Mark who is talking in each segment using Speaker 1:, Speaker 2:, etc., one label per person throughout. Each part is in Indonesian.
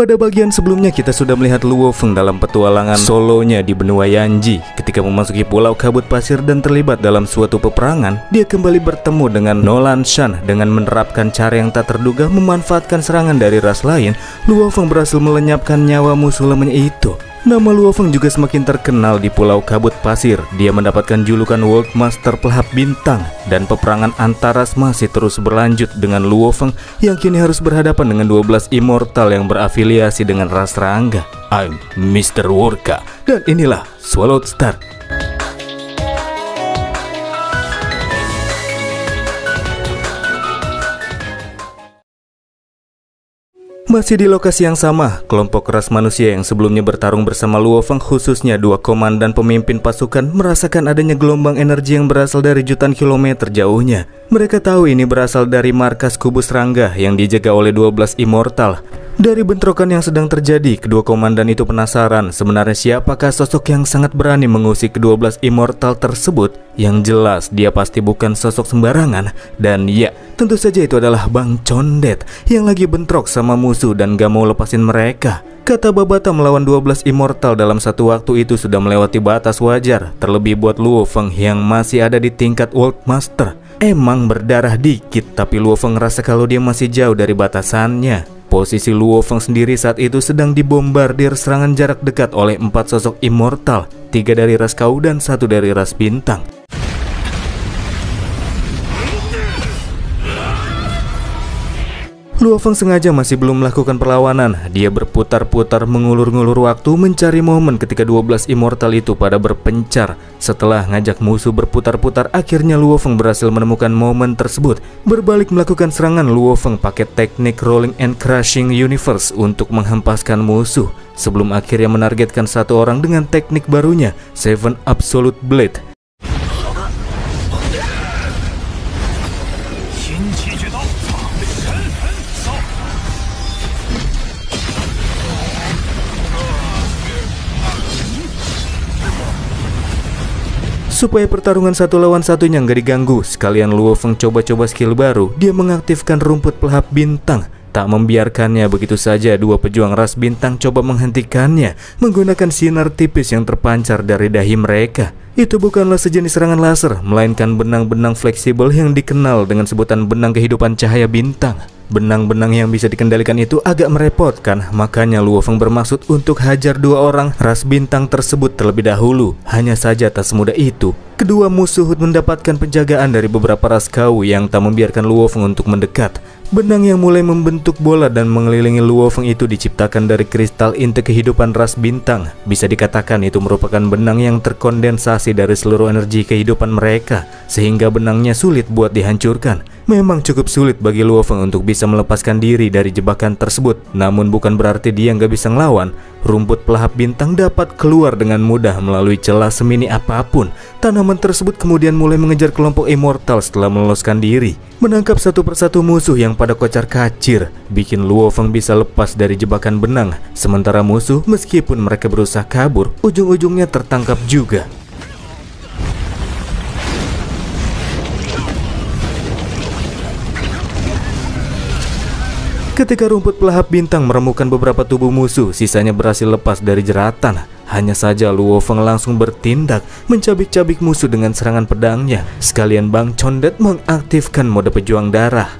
Speaker 1: Pada bagian sebelumnya kita sudah melihat Luo Feng dalam petualangan solonya di benua Yanji. Ketika memasuki pulau kabut pasir dan terlibat dalam suatu peperangan, dia kembali bertemu dengan Nolan Shan. Dengan menerapkan cara yang tak terduga memanfaatkan serangan dari ras lain, Luo Feng berhasil melenyapkan nyawa musuh lemahnya itu. Nama Luo Feng juga semakin terkenal di pulau kabut pasir. Dia mendapatkan julukan World Master Pelahap Bintang, dan peperangan antaras masih terus berlanjut dengan Luo Feng yang kini harus berhadapan dengan 12 immortal yang berafiliasi dengan ras serangga. I'm Mr. Worka, dan inilah Swallowed Star. Masih di lokasi yang sama, kelompok ras manusia yang sebelumnya bertarung bersama Luo Feng, khususnya dua komandan pemimpin pasukan, merasakan adanya gelombang energi yang berasal dari jutaan kilometer jauhnya. Mereka tahu ini berasal dari markas kubus serangga yang dijaga oleh 12 immortal. Dari bentrokan yang sedang terjadi, kedua komandan itu penasaran sebenarnya siapakah sosok yang sangat berani mengusik ke-12 immortal tersebut. Yang jelas dia pasti bukan sosok sembarangan. Dan ya, tentu saja itu adalah Bang Condet yang lagi bentrok sama musuh dan gak mau lepasin mereka. Kata Babata, melawan 12 immortal dalam satu waktu itu sudah melewati batas wajar. Terlebih buat Luo Feng yang masih ada di tingkat World Master. Emang berdarah dikit, tapi Luo Feng ngerasa kalau dia masih jauh dari batasannya. Posisi Luo Feng sendiri saat itu sedang dibombardir serangan jarak dekat oleh 4 sosok immortal, 3 dari ras Kau dan 1 dari ras Bintang. Luo Feng sengaja masih belum melakukan perlawanan. Dia berputar-putar mengulur-ngulur waktu mencari momen ketika 12 immortal itu pada berpencar. Setelah ngajak musuh berputar-putar, akhirnya Luo Feng berhasil menemukan momen tersebut. Berbalik melakukan serangan, Luo Feng pakai teknik Rolling and Crushing Universe untuk menghempaskan musuh, sebelum akhirnya menargetkan satu orang dengan teknik barunya, Seven Absolute Blade. Supaya pertarungan satu lawan satunya nggak diganggu, sekalian Luo Feng coba-coba skill baru. Dia mengaktifkan rumput pelahap bintang. Tak membiarkannya begitu saja, dua pejuang ras bintang coba menghentikannya menggunakan sinar tipis yang terpancar dari dahi mereka. Itu bukanlah sejenis serangan laser, melainkan benang-benang fleksibel yang dikenal dengan sebutan benang kehidupan cahaya bintang. Benang-benang yang bisa dikendalikan itu agak merepotkan, makanya Luo Feng bermaksud untuk hajar 2 orang ras bintang tersebut terlebih dahulu. Hanya saja tak semudah itu. Kedua musuh mendapatkan penjagaan dari beberapa ras Kau yang tak membiarkan Luo Feng untuk mendekat. Benang yang mulai membentuk bola dan mengelilingi Luo Feng itu diciptakan dari kristal inti kehidupan ras bintang. Bisa dikatakan itu merupakan benang yang terkondensasi dari seluruh energi kehidupan mereka, sehingga benangnya sulit buat dihancurkan. Memang cukup sulit bagi Luo Feng untuk bisa melepaskan diri dari jebakan tersebut. Namun bukan berarti dia nggak bisa ngelawan. Rumput pelahap bintang dapat keluar dengan mudah melalui celah semini apapun. Tanaman tersebut kemudian mulai mengejar kelompok immortal setelah meloloskan diri. Menangkap satu persatu musuh yang pada kocar kacir, bikin Luo Feng bisa lepas dari jebakan benang. Sementara musuh, meskipun mereka berusaha kabur, ujung-ujungnya tertangkap juga. Ketika rumput pelahap bintang meremukkan beberapa tubuh musuh, sisanya berhasil lepas dari jeratan. Hanya saja Luo Feng langsung bertindak, mencabik-cabik musuh dengan serangan pedangnya. Sekalian Bang Condet mengaktifkan mode pejuang darah.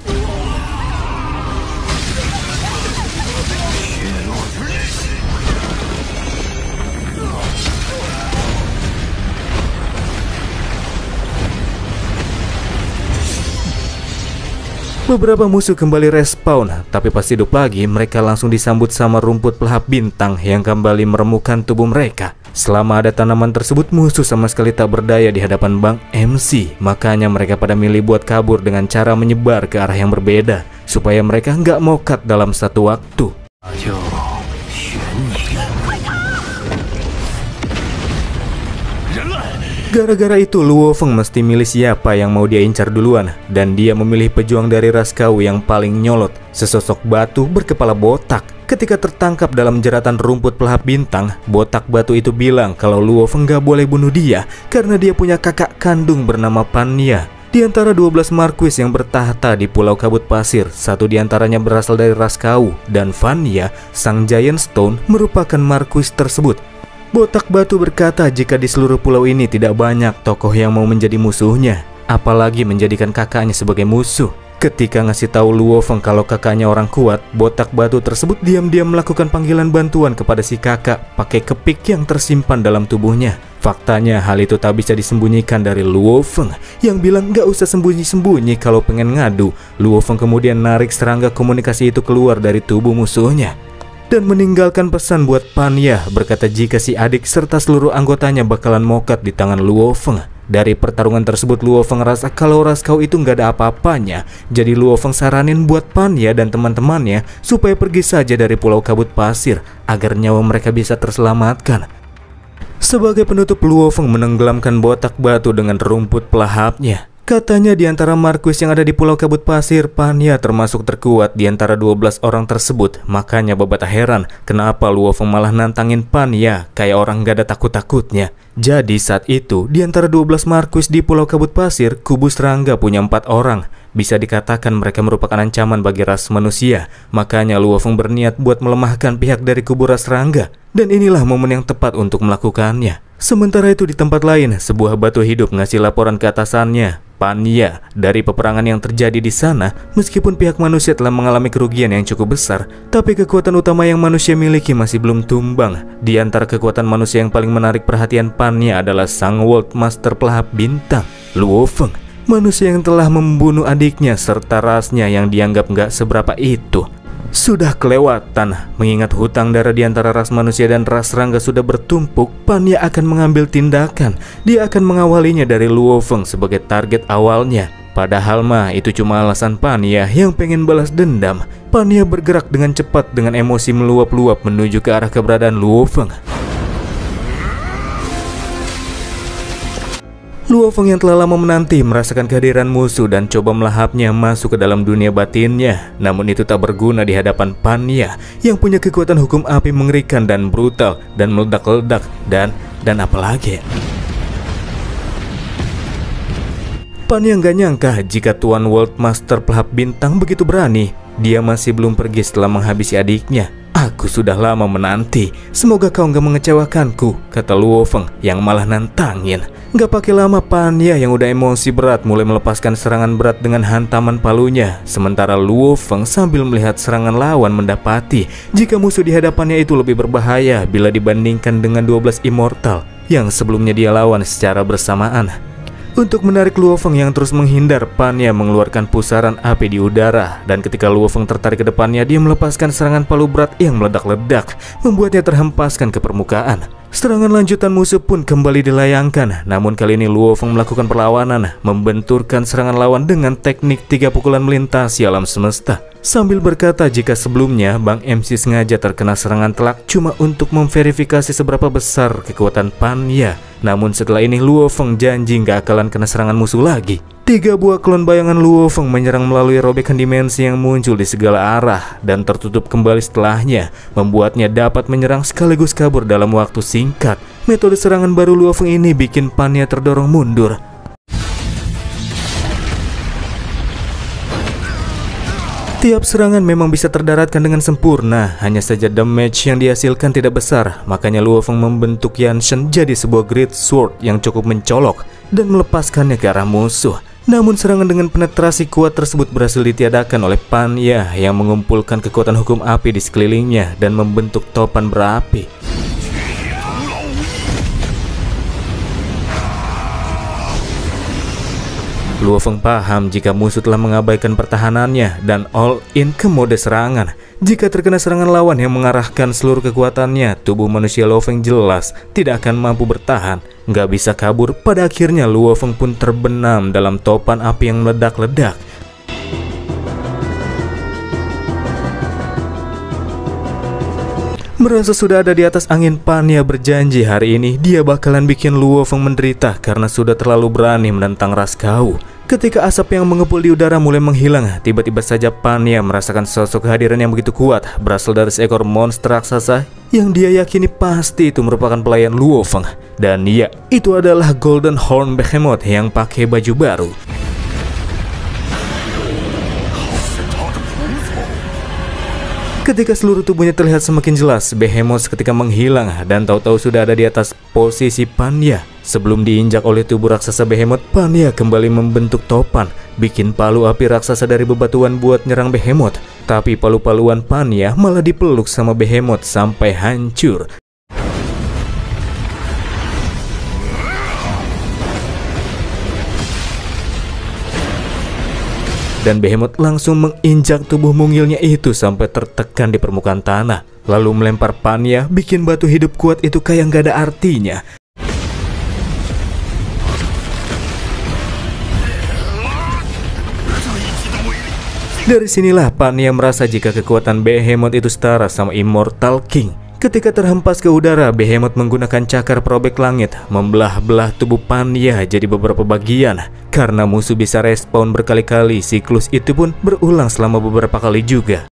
Speaker 1: Beberapa musuh kembali respawn, tapi pas hidup lagi mereka langsung disambut sama rumput pelahap bintang yang kembali meremukkan tubuh mereka. Selama ada tanaman tersebut, musuh sama sekali tak berdaya di hadapan Bang MC. Makanya mereka pada milih buat kabur dengan cara menyebar ke arah yang berbeda, supaya mereka nggak mokat dalam satu waktu. Gara-gara itu Luo Feng mesti milih siapa yang mau dia incar duluan, dan dia memilih pejuang dari ras Kau yang paling nyolot, sesosok batu berkepala botak. Ketika tertangkap dalam jeratan rumput pelahap bintang, botak batu itu bilang kalau Luo Feng gak boleh bunuh dia karena dia punya kakak kandung bernama Panya. Di antara 12 marquis yang bertahta di Pulau Kabut Pasir, satu di antaranya berasal dari ras Kau, dan Vanya, sang Giant Stone, merupakan marquis tersebut. Botak Batu berkata jika di seluruh pulau ini tidak banyak tokoh yang mau menjadi musuhnya, apalagi menjadikan kakaknya sebagai musuh. Ketika ngasih tahu Luo Feng kalau kakaknya orang kuat, Botak Batu tersebut diam-diam melakukan panggilan bantuan kepada si kakak pakai kepik yang tersimpan dalam tubuhnya. Faktanya hal itu tak bisa disembunyikan dari Luo Feng yang bilang gak usah sembunyi-sembunyi kalau pengen ngadu. Luo Feng kemudian narik serangga komunikasi itu keluar dari tubuh musuhnya dan meninggalkan pesan buat Panya, berkata jika si adik serta seluruh anggotanya bakalan mokat di tangan Luo Feng. Dari pertarungan tersebut Luo Feng rasa kalau ras Kau itu nggak ada apa-apanya. Jadi Luo Feng saranin buat Panya dan teman-temannya supaya pergi saja dari Pulau Kabut Pasir agar nyawa mereka bisa terselamatkan. Sebagai penutup, Luo Feng menenggelamkan Botak Batu dengan rumput pelahapnya. Katanya di antara marquis yang ada di Pulau Kabut Pasir, Panya termasuk terkuat di antara 12 orang tersebut. Makanya Baba tak heran kenapa Luo Feng malah nantangin Panya kayak orang gak ada takut-takutnya. Jadi saat itu di antara 12 marquis di Pulau Kabut Pasir, kubu serangga punya 4 orang. Bisa dikatakan mereka merupakan ancaman bagi ras manusia. Makanya Luo Feng berniat buat melemahkan pihak dari kubu ras serangga. Dan inilah momen yang tepat untuk melakukannya. Sementara itu di tempat lain, sebuah batu hidup ngasih laporan ke atasannya, Panya, dari peperangan yang terjadi di sana. Meskipun pihak manusia telah mengalami kerugian yang cukup besar, tapi kekuatan utama yang manusia miliki masih belum tumbang. Di antara kekuatan manusia yang paling menarik perhatian Panya adalah sang World Master pelahap bintang, Luo Feng. Manusia yang telah membunuh adiknya serta rasnya yang dianggap nggak seberapa itu. Sudah kelewatan, mengingat hutang darah di antara ras manusia dan ras serangga sudah bertumpuk, Panya akan mengambil tindakan. Dia akan mengawalinya dari Luo Feng sebagai target awalnya. Padahal mah itu cuma alasan Panya yang pengen balas dendam. Panya bergerak dengan cepat dengan emosi meluap-luap menuju ke arah keberadaan Luo Feng. Luo Feng yang telah lama menanti merasakan kehadiran musuh dan coba melahapnya masuk ke dalam dunia batinnya. Namun itu tak berguna di hadapan Panya yang punya kekuatan hukum api mengerikan dan brutal dan meledak-ledak dan apalagi. Panya nggak nyangka jika Tuan World Master pelahap bintang begitu berani. Dia masih belum pergi setelah menghabisi adiknya. Aku sudah lama menanti. Semoga kau nggak mengecewakanku, kata Luo Feng yang malah nantangin. Nggak pakai lama Panya yang udah emosi berat mulai melepaskan serangan berat dengan hantaman palunya. Sementara Luo Feng sambil melihat serangan lawan mendapati jika musuh di hadapannya itu lebih berbahaya bila dibandingkan dengan 12 immortal yang sebelumnya dia lawan secara bersamaan. Untuk menarik Luo Feng yang terus menghindar, Panya mengeluarkan pusaran api di udara. Dan ketika Luo Feng tertarik ke depannya, dia melepaskan serangan palu berat yang meledak-ledak, membuatnya terhempaskan ke permukaan. Serangan lanjutan musuh pun kembali dilayangkan. Namun kali ini Luo Feng melakukan perlawanan, membenturkan serangan lawan dengan teknik 3 pukulan melintasi alam semesta. Sambil berkata jika sebelumnya Bang MC sengaja terkena serangan telak cuma untuk memverifikasi seberapa besar kekuatan Panya. Namun setelah ini Luo Feng janji gak akalan kena serangan musuh lagi. 3 buah klon bayangan Luo Feng menyerang melalui robekan dimensi yang muncul di segala arah dan tertutup kembali setelahnya, membuatnya dapat menyerang sekaligus kabur dalam waktu singkat. Metode serangan baru Luo Feng ini bikin Panya terdorong mundur. Tiap serangan memang bisa terdaratkan dengan sempurna, hanya saja damage yang dihasilkan tidak besar. Makanya Luo Feng membentuk Yanshen jadi sebuah Great Sword yang cukup mencolok dan melepaskannya ke arah musuh. Namun serangan dengan penetrasi kuat tersebut berhasil ditiadakan oleh Panya yang mengumpulkan kekuatan hukum api di sekelilingnya dan membentuk topan berapi. Luo Feng paham jika musuh telah mengabaikan pertahanannya dan all in ke mode serangan. Jika terkena serangan lawan yang mengarahkan seluruh kekuatannya, tubuh manusia Luo Feng jelas tidak akan mampu bertahan. Nggak bisa kabur, pada akhirnya Luo Feng pun terbenam dalam topan api yang meledak-ledak. Merasa sudah ada di atas angin, Panya berjanji hari ini dia bakalan bikin Luo Feng menderita karena sudah terlalu berani menentang ras Kau. Ketika asap yang mengepul di udara mulai menghilang, tiba-tiba saja Panya merasakan sosok kehadiran yang begitu kuat berasal dari seekor monster raksasa yang dia yakini pasti itu merupakan pelayan Luo Feng. Dan ya, itu adalah Golden Horn Behemoth yang pakai baju baru. Ketika seluruh tubuhnya terlihat semakin jelas, Behemoth seketika menghilang dan tahu-tahu sudah ada di atas posisi Panya. Sebelum diinjak oleh tubuh raksasa Behemoth, Panya kembali membentuk topan, bikin palu api raksasa dari bebatuan buat nyerang Behemoth. Tapi palu-paluan Panya malah dipeluk sama Behemoth sampai hancur. Dan Behemoth langsung menginjak tubuh mungilnya itu sampai tertekan di permukaan tanah. Lalu melempar Panya, bikin batu hidup kuat itu kayak nggak ada artinya. Dari sinilah Panya merasa jika kekuatan Behemoth itu setara sama Immortal King. Ketika terhempas ke udara, Behemoth menggunakan cakar perobek langit, membelah-belah tubuh Panya jadi beberapa bagian. Karena musuh bisa respawn berkali-kali, siklus itu pun berulang selama beberapa kali juga.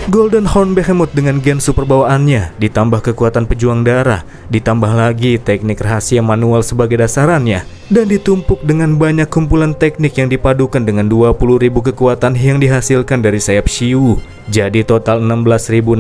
Speaker 1: Golden Horn Behemoth dengan gen super bawaannya, ditambah kekuatan pejuang darah, ditambah lagi teknik rahasia manual sebagai dasarannya, dan ditumpuk dengan banyak kumpulan teknik yang dipadukan dengan 20.000 kekuatan yang dihasilkan dari sayap Shiwu. Jadi total 16.600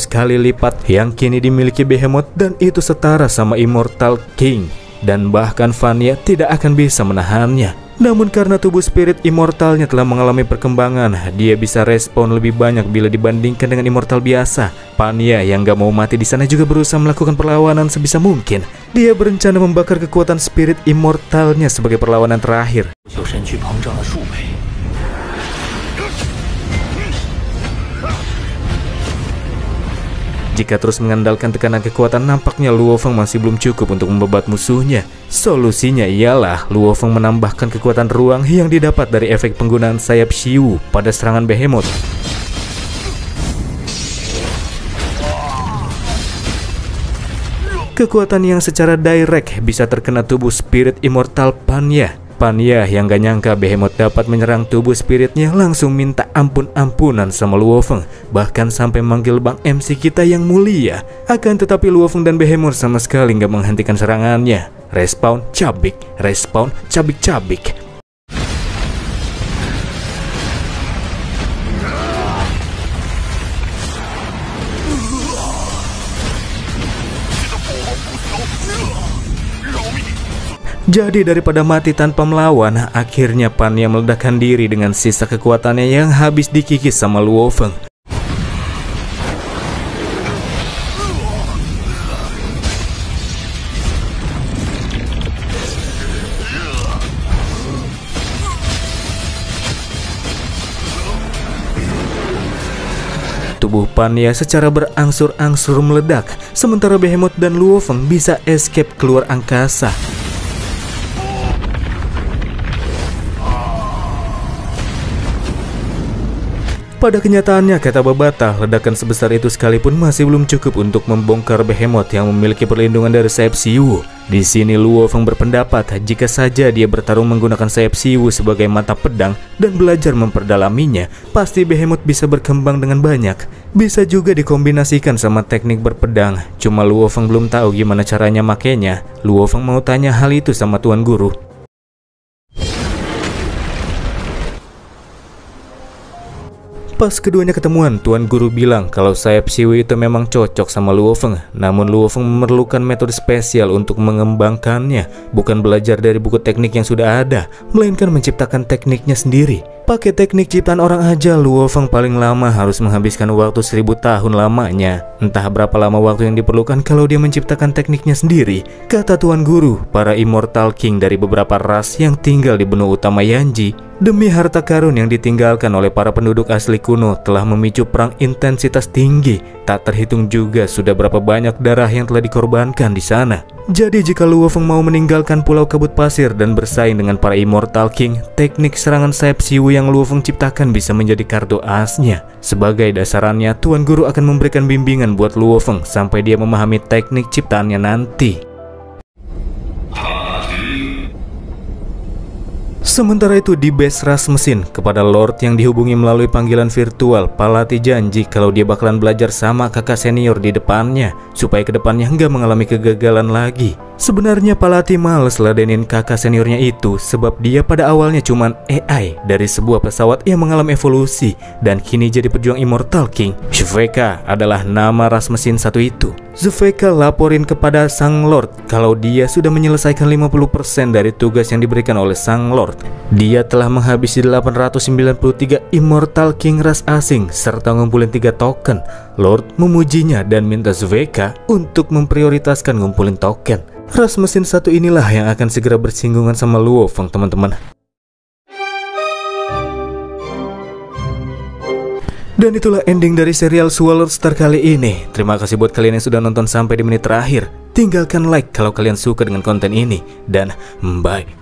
Speaker 1: kali lipat yang kini dimiliki Behemoth, dan itu setara sama Immortal King. Dan bahkan Vanya tidak akan bisa menahannya. Namun karena tubuh spirit immortalnya telah mengalami perkembangan, dia bisa respawn lebih banyak bila dibandingkan dengan immortal biasa. Vanya yang gak mau mati di sana juga berusaha melakukan perlawanan sebisa mungkin. Dia berencana membakar kekuatan spirit immortalnya sebagai perlawanan terakhir. Jika terus mengandalkan tekanan kekuatan, nampaknya Luo Feng masih belum cukup untuk membebat musuhnya. Solusinya ialah Luo Feng menambahkan kekuatan ruang yang didapat dari efek penggunaan sayap Shiwu pada serangan Behemoth. Kekuatan yang secara direct bisa terkena tubuh spirit immortal Panya. Panya yang gak nyangka Behemoth dapat menyerang tubuh spiritnya langsung minta ampun-ampunan sama Luo Feng, bahkan sampai manggil Bang MC kita yang mulia. Akan tetapi Luo Feng dan Behemoth sama sekali gak menghentikan serangannya. Respawn, cabik, respawn, cabik-cabik. Jadi daripada mati tanpa melawan, akhirnya Panya meledakkan diri dengan sisa kekuatannya yang habis dikikis sama Luo Feng. Tubuh Panya secara berangsur-angsur meledak, sementara Behemoth dan Luo Feng bisa escape keluar angkasa. Pada kenyataannya, kata Babata, ledakan sebesar itu sekalipun masih belum cukup untuk membongkar Behemoth yang memiliki perlindungan dari sayap Shiwu. Di sini Luo Feng berpendapat jika saja dia bertarung menggunakan sayap Shiwu sebagai mata pedang dan belajar memperdalaminya, pasti Behemoth bisa berkembang dengan banyak. Bisa juga dikombinasikan sama teknik berpedang, cuma Luo Feng belum tahu gimana caranya makainya. Luo Feng mau tanya hal itu sama Tuan Guru. Pas keduanya ketemuan, Tuan Guru bilang kalau sayap Shiwu itu memang cocok sama Luo Feng. Namun Luo Feng memerlukan metode spesial untuk mengembangkannya. Bukan belajar dari buku teknik yang sudah ada, melainkan menciptakan tekniknya sendiri. Pakai teknik ciptaan orang aja, Luo Feng paling lama harus menghabiskan waktu 1000 tahun lamanya. Entah berapa lama waktu yang diperlukan kalau dia menciptakan tekniknya sendiri. Kata Tuan Guru, para Immortal King dari beberapa ras yang tinggal di benua utama Yanji, demi harta karun yang ditinggalkan oleh para penduduk asli kuno, telah memicu perang intensitas tinggi. Tak terhitung juga sudah berapa banyak darah yang telah dikorbankan di sana. Jadi jika Luo Feng mau meninggalkan Pulau Kabut Pasir dan bersaing dengan para Immortal King, teknik serangan sayap Shiwu yang Luo Feng ciptakan bisa menjadi kartu asnya. Sebagai dasarannya, Tuan Guru akan memberikan bimbingan buat Luo Feng sampai dia memahami teknik ciptaannya nanti. Sementara itu di base ras mesin, kepada Lord yang dihubungi melalui panggilan virtual, Palati janji kalau dia bakalan belajar sama kakak senior di depannya, supaya kedepannya nggak mengalami kegagalan lagi. Sebenarnya Palati males ladenin kakak seniornya itu sebab dia pada awalnya cuman AI dari sebuah pesawat yang mengalami evolusi dan kini jadi pejuang Immortal King. Zveka adalah nama ras mesin satu itu. Zveka laporin kepada Sang Lord kalau dia sudah menyelesaikan 50% dari tugas yang diberikan oleh Sang Lord. Dia telah menghabisi 893 Immortal King ras asing serta ngumpulin 3 token. Lord memujinya dan minta Zveka untuk memprioritaskan ngumpulin token. Ras mesin satu inilah yang akan segera bersinggungan sama Luo Feng, teman-teman. Dan itulah ending dari serial Swallow Star kali ini. Terima kasih buat kalian yang sudah nonton sampai di menit terakhir. Tinggalkan like kalau kalian suka dengan konten ini. Dan bye.